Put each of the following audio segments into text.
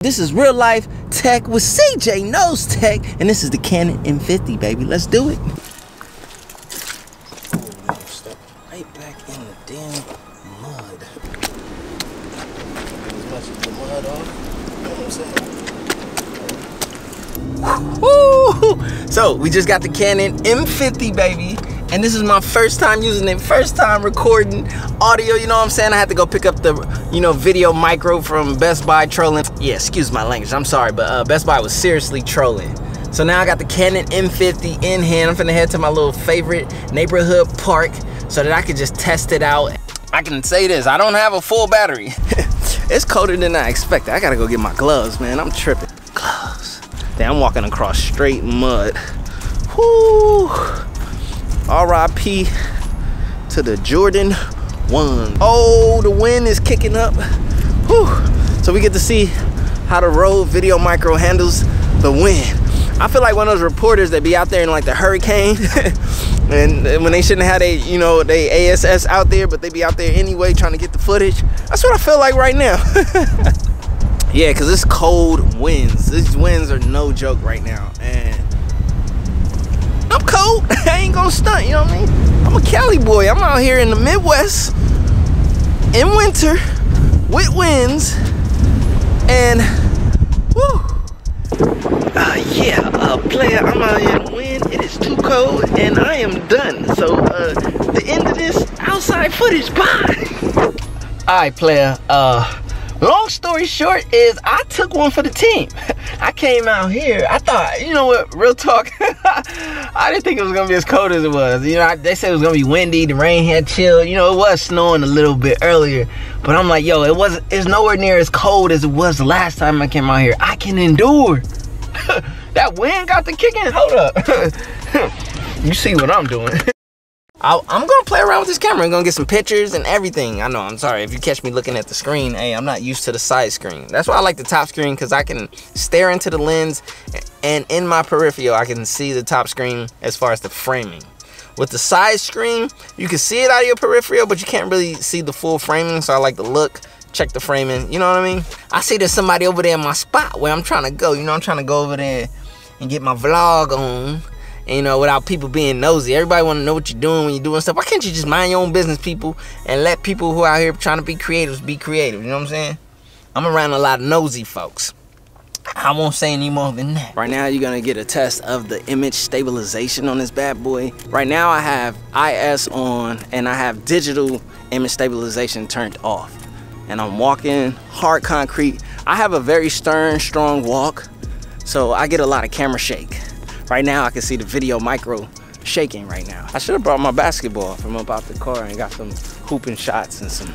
This is real life tech with CJKnowsTECH, and this is the Canon M50, baby. Let's do it. Step right back in the damn mud. As much of the mud off. You know what I'm saying? Woo! So we just got the Canon M50, baby. And this is my first time using it, first time recording audio, you know what I'm saying? I had to go pick up the, video micro from Best Buy trolling. Yeah, excuse my language, I'm sorry, but Best Buy was seriously trolling. So now I got the Canon M50 in hand. I'm finna head to my little favorite neighborhood park so that I could just test it out. I can say this, I don't have a full battery. It's colder than I expected. I gotta go get my gloves, man, I'm tripping. Gloves. Damn, I'm walking across straight mud. Whoo! R.I.P. to the Jordan 1. Oh, the wind is kicking up. Whew. So we get to see how the Rode Video Micro handles the wind. I feel like one of those reporters that be out there in like the hurricane and when they shouldn't have they ASS out there, but they be out there anyway trying to get the footage. That's what I feel like right now. Yeah, because it's cold winds. These winds are no joke right now. And I'm cold. I ain't gonna stunt, you know what I mean? I'm a Cali boy. I'm out here in the Midwest in winter with winds and woo. Player, I'm out here in the wind. It is too cold and I am done. So the end of this outside footage, bye. Alright, player. Long story short is I took one for the team. I came out here, I thought, you know what, real talk, I didn't think it was gonna be as cold as it was. You know, they said it was gonna be windy, the rain had chilled, you know, it was snowing a little bit earlier, but I'm like, yo, it's nowhere near as cold as it was the last time I came out here. I can endure. That wind got the kicking, hold up. You see what I'm doing. I'm gonna play around with this camera. I'm gonna get some pictures and everything. I know, I'm sorry if you catch me looking at the screen. Hey, I'm not used to the side screen. That's why I like the top screen, because I can stare into the lens and in my peripheral I can see the top screen as far as the framing. With the side screen, you can see it out of your peripheral, but you can't really see the full framing, so I like to look, check the framing, you know what I mean? I see there's somebody over there in my spot where I'm trying to go, you know, I'm trying to go over there and get my vlog on. And, you know, without people being nosy. Everybody want to know what you're doing when you're doing stuff. Why can't you just mind your own business, people, and let people who are out here trying to be creatives be creative? You know what I'm saying? I'm around a lot of nosy folks. I won't say any more than that. Right now, you're going to get a test of the image stabilization on this bad boy. Right now, I have IS on, and I have digital image stabilization turned off. And I'm walking hard concrete. I have a very stern, strong walk, so I get a lot of camera shake. Right now, I can see the video micro shaking right now. I should have brought my basketball from up out the car and got some hooping shots and some,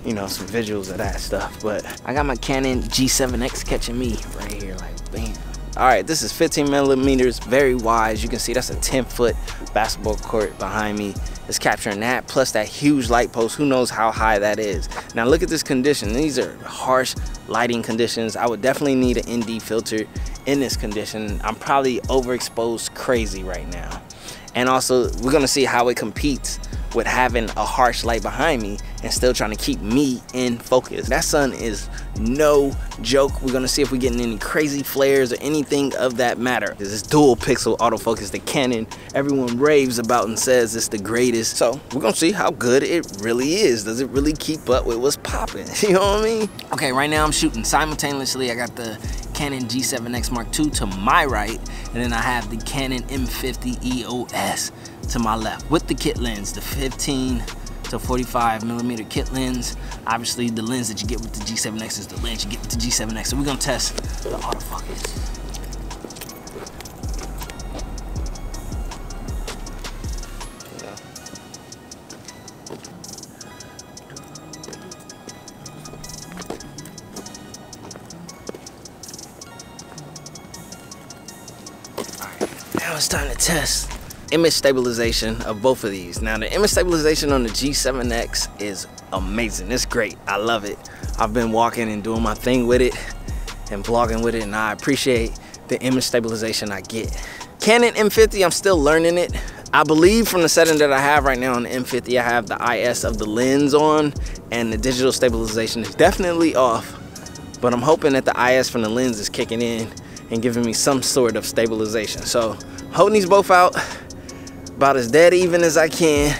some visuals of that stuff. But I got my Canon G7X catching me right here, like bam. All right, this is 15 millimeters, very wide. You can see that's a 10-foot basketball court behind me. It's capturing that, plus that huge light post. Who knows how high that is. Now look at this condition. These are harsh lighting conditions. I would definitely need an ND filter in this condition. I'm probably overexposed crazy right now. And also, we're gonna see how it competes with having a harsh light behind me and still trying to keep me in focus. That sun is no joke. We're gonna see if we're getting any crazy flares or anything of that matter. This is dual pixel autofocus, the Canon everyone raves about and says it's the greatest. So we're gonna see how good it really is. Does it really keep up with what's popping? You know what I mean? Okay, right now I'm shooting simultaneously. I got the Canon G7X Mark II to my right, and then I have the Canon M50 EOS to my left with the kit lens, the 15 to 45 millimeter kit lens. Obviously, the lens that you get with the G7X is the lens you get with the G7X. So we're gonna test the autofocus. Now it's time to test image stabilization of both of these. Now the image stabilization on the G7X is amazing. It's great. I love it. I've been walking and doing my thing with it and vlogging with it, and I appreciate the image stabilization I get. Canon M50, I'm still learning it. I believe from the setting that I have right now on the M50, I have the IS of the lens on, and the digital stabilization is definitely off. but I'm hoping that the IS from the lens is kicking in and giving me some sort of stabilization. So holding these both out about as dead even as I can.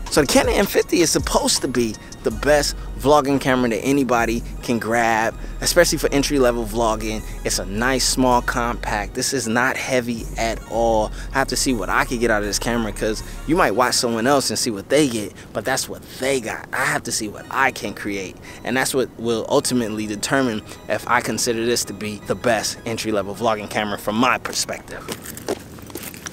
So the Canon M50 is supposed to be the best vlogging camera that anybody can grab, especially for entry-level vlogging. It's a nice, small, compact. This is not heavy at all. I have to see what I could get out of this camera, because you might watch someone else and see what they get, but that's what they got. I have to see what I can create, and that's what will ultimately determine if I consider this to be the best entry-level vlogging camera from my perspective.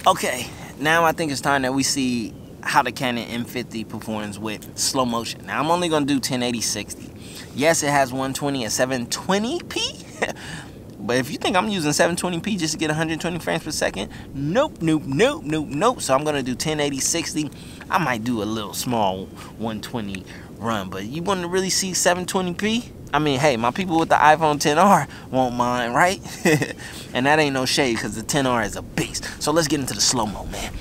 Okay, now I think it's time that we see how the Canon M50 performs with slow motion. Now I'm only gonna do 1080/60. Yes, it has 120 and 720p, but if you think I'm using 720p just to get 120 frames per second, nope, nope, nope, nope, nope. So I'm gonna do 1080/60. I might do a little small 120 run, but you want to really see 720p? I mean, hey, my people with the iPhone XR won't mind, right? And that ain't no shade, because the XR is a beast. So let's get into the slow-mo, man.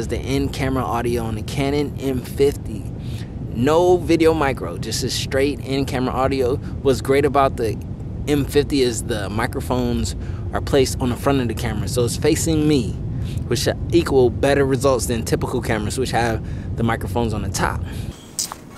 The in-camera audio on the Canon M50, no video micro, just a straight in-camera audio. What's great about the M50 is the microphones are placed on the front of the camera, so it's facing me, which equal better results than typical cameras which have the microphones on the top.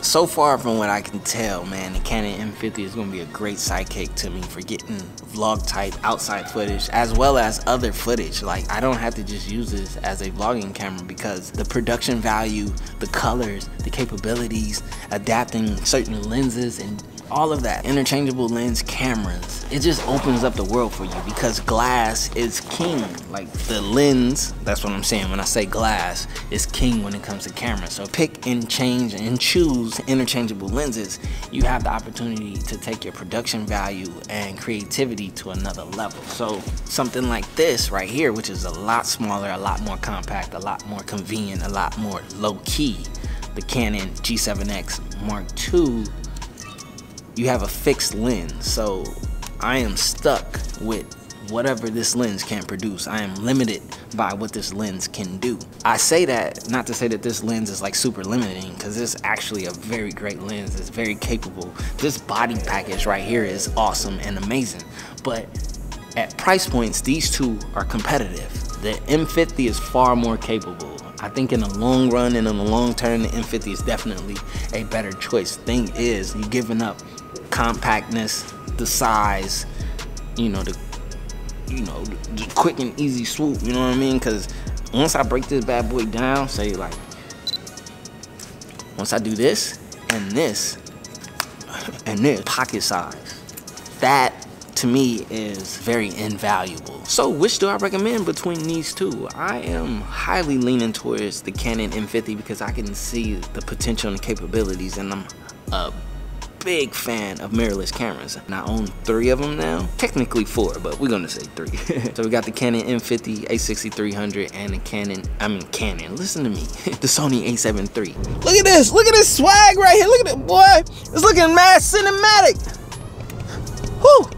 So far from what I can tell, man, the Canon M50 is going to be a great sidekick to me for getting vlog type outside footage as well as other footage. Like, I don't have to just use this as a vlogging camera, because the production value, the colors, the capabilities, adapting certain lenses, and all of that, interchangeable lens cameras, it just opens up the world for you, because glass is king. Like, the lens, that's what I'm saying when I say glass, is king when it comes to cameras. So pick and change and choose interchangeable lenses. You have the opportunity to take your production value and creativity to another level. So something like this right here, which is a lot smaller, a lot more compact, a lot more convenient, a lot more low-key, the Canon G7X Mark II, you have a fixed lens. So I am stuck with whatever this lens can produce. I am limited by what this lens can do. I say that not to say that this lens is like super limiting, because it's actually a very great lens. It's very capable. This body package right here is awesome and amazing, but at price points, these two are competitive. The M50 is far more capable. I think in the long run and in the long term, the M50 is definitely a better choice. Thing is, you're giving up compactness, the size, the quick and easy swoop, you know what I mean? Because once I break this bad boy down, say like, once I do this and this pocket size, that to me is very invaluable. So which do I recommend between these two? I am highly leaning towards the Canon M50 because I can see the potential and capabilities, and I'm a big fan of mirrorless cameras. And I own 3 of them now. Technically 4, but we're gonna say 3. So we got the Canon M50, A6300, and the Canon, listen to me, the Sony A7 III. Look at this swag right here. Look at it, boy. It's looking mad cinematic. Whew.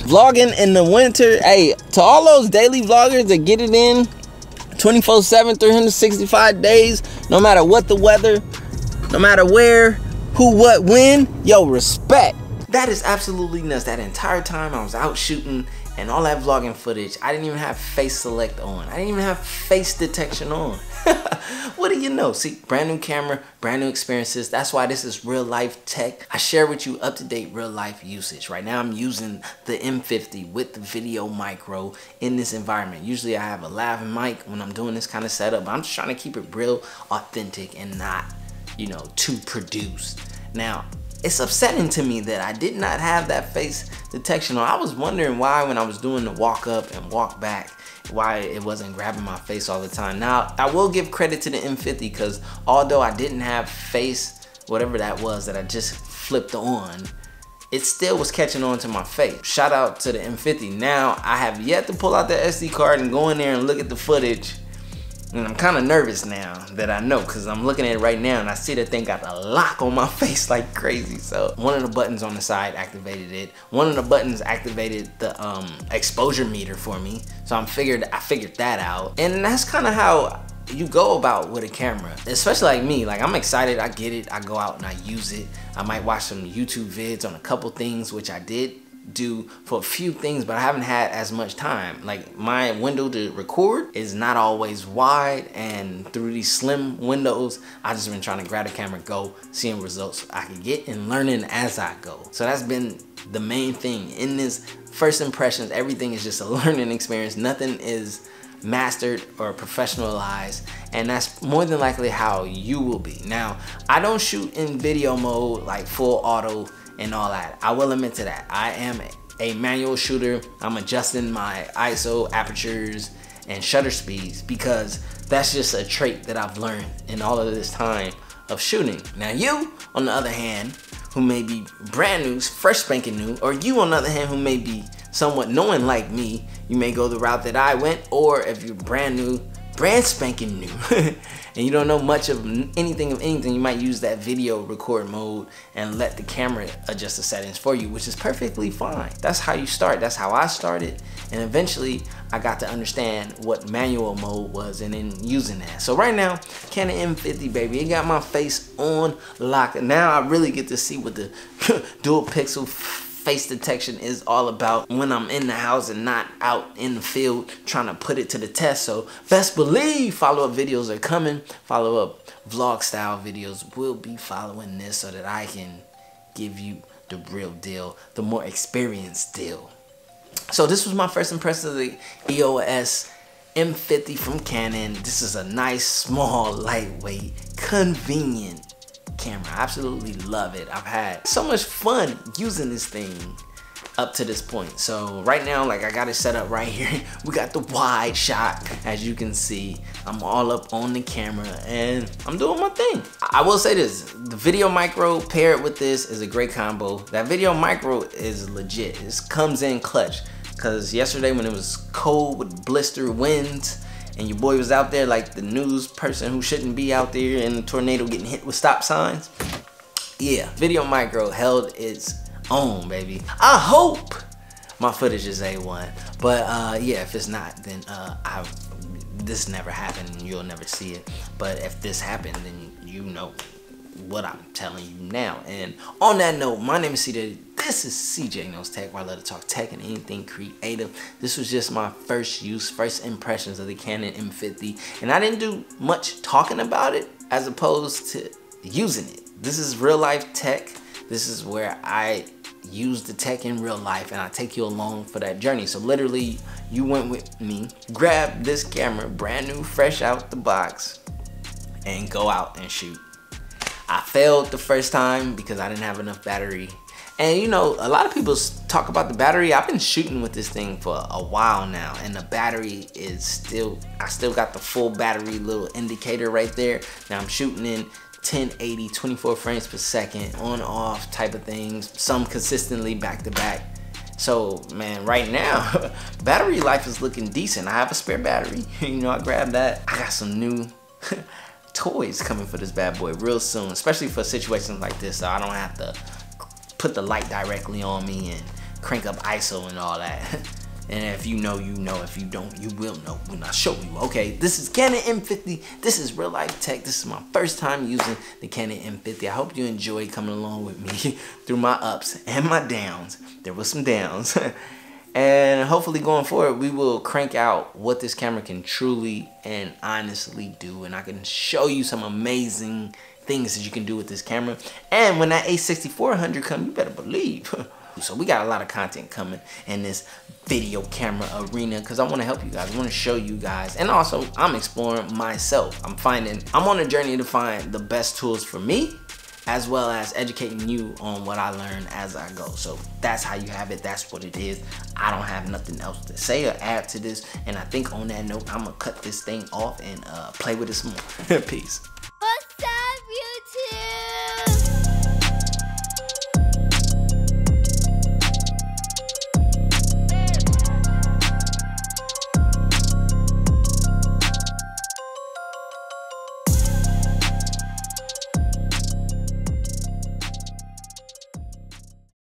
Vlogging in the winter. Hey, to all those daily vloggers that get it in 24/7, 365 days, no matter what the weather, no matter where, who, what, when, yo, respect. That is absolutely nuts. That entire time I was out shooting and all that vlogging footage, I didn't even have face select on. I didn't even have face detection on. What do you know? See, brand new camera, brand new experiences. That's why this is real life tech. I share with you up-to-date real life usage. Right now I'm using the M50 with the video micro in this environment. Usually I have a lav mic when I'm doing this kind of setup, but I'm just trying to keep it real authentic and not, too produced. Now, it's upsetting to me that I did not have that face detection on. I was wondering why when I was doing the walk up and walk back, why it wasn't grabbing my face all the time. Now, I will give credit to the M50 because although I didn't have face, whatever that was that I just flipped on, it still was catching on to my face. Shout out to the M50. Now, I have yet to pull out the SD card and go in there and look at the footage. And I'm kind of nervous now that I know, because I'm looking at it right now and I see the thing got a lock on my face like crazy. So one of the buttons on the side activated it. One of the buttons activated the exposure meter for me. So I figured that out. And that's kind of how you go about with a camera, especially like me. Like, I'm excited, I get it, I go out and I use it. I might watch some YouTube vids on a couple things, which I did do for a few things, but I haven't had as much time. Like, my window to record is not always wide, and through these slim windows, I've just been trying to grab the camera, go, seeing results I can get, and learning as I go. So that's been the main thing in this first impressions. Everything is just a learning experience. Nothing is mastered or professionalized, and that's more than likely how you will be. Now, I don't shoot in video mode like full auto and all that. I will admit to that. I am a manual shooter. I'm adjusting my ISO, apertures, and shutter speeds because that's just a trait that I've learned in all of this time of shooting. Now, you, on the other hand, who may be brand new, fresh spanking new, or you, on the other hand, who may be somewhat knowing like me, you may go the route that I went, or if you're brand new, brand spanking new, and you don't know much of anything, you might use that video record mode and let the camera adjust the settings for you, which is perfectly fine. That's how you start. That's how I started, and eventually I got to understand what manual mode was and then using that. So right now, Canon M50, baby, it got my face on lock. Now I really get to see what the dual pixel face detection is all about when I'm in the house and not out in the field trying to put it to the test. So best believe follow-up videos are coming. Follow-up vlog style videos will be following this so that I can give you the real deal, the more experienced deal. So this was my first impression of the EOS M50 from Canon. This is a nice, small, lightweight, convenient camera. I absolutely love it. I've had so much fun using this thing up to this point. So right now, like, I got it set up right here. We got the wide shot, as you can see. I'm all up on the camera and I'm doing my thing. I will say this, the video micro paired with this is a great combo. That video micro is legit. This comes in clutch, because yesterday when it was cold with blister winds and your boy was out there like the news person who shouldn't be out there in a tornado getting hit with stop signs, yeah, video micro held its own, baby. I hope my footage is A1, but yeah, if it's not, then this never happened and you'll never see it. But if this happened, then you know what I'm telling you now. And on that note, my name is CJ. This is CJKnowsTECH, where I love to talk tech and anything creative. This was just my first impressions of the Canon M50, and I didn't do much talking about it as opposed to using it. This is real life tech. This is where I use the tech in real life, and I take you along for that journey. So literally, you went with me, grab this camera, brand new, fresh out the box, and go out and shoot. I failed the first time because I didn't have enough battery. And you know, a lot of people talk about the battery. I've been shooting with this thing for a while now, and the battery is still, I still got the full battery little indicator right there. Now I'm shooting in 1080, 24 frames per second, on off type of things, some consistently back to back. So man, right now, battery life is looking decent. I have a spare battery, you know, I grabbed that. I got some new toys coming for this bad boy real soon, especially for situations like this, so I don't have to put the light directly on me and crank up ISO and all that. And if you know, you know. If you don't, you will know when I show you. Okay, this is Canon M50. This is real life tech. This is my first time using the Canon M50. I hope you enjoy coming along with me through my ups and my downs. There was some downs. And hopefully going forward, we will crank out what this camera can truly and honestly do. And I can show you some amazing things that you can do with this camera. And when that A6400 comes, you better believe. So we got a lot of content coming in this video camera arena, because I want to help you guys. I want to show you guys. And also, I'm exploring myself. I'm on a journey to find the best tools for me as well as educating you on what I learn as I go. So that's how you have it. That's what it is. I don't have nothing else to say or add to this. And I think on that note, I'm gonna cut this thing off and play with it some more. Peace.